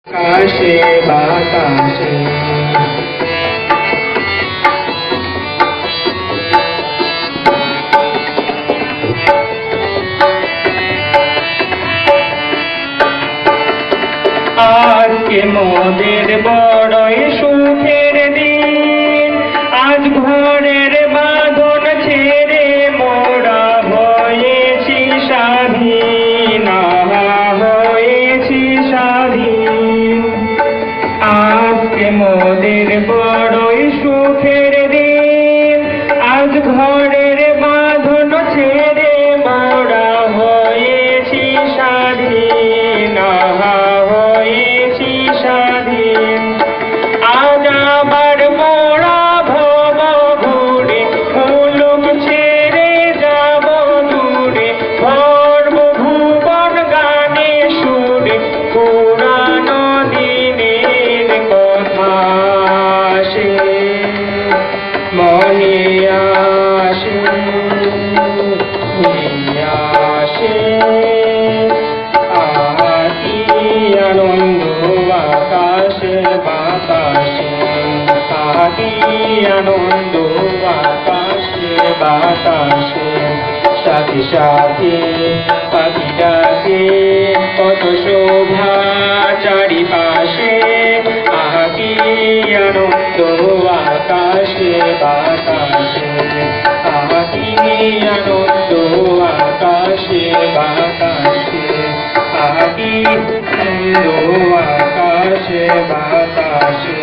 আকাশে বাতাসে আজকে মোদের বড়ই সুখের দিন, আজ ঘরের বাঁধন ছেড়ে মোরা হয়েছি স্বাধীন, হয়েছি স্বাধীন। আজকে মোদের বড়ই সুখের দিন, আজ ঘরের বাঁধন ছেড়ে মোরা হয়েছি স্বাধীন, হয়েছি স্বাধীন। আজ আবার মোরা ভব ঘুরে মুলুক ছেড়ে যাব দূরে, ভরব ভুবন গানে সুরে পুরানো দিনের কথা আসে মনে আসে, আসে আকি আনন্দ আকাশে বাতাসে, আকি আনন্দ আকাশে বাতাসে। সাথে সাথে পাখি ডাকে কত শোভা চারিপাশে, আকি আনন্দ আকাশে বাতাসে, আকি আনন্দ আকাশে বাতাসে, আকি আনন্দ আকাশে বাতাসে।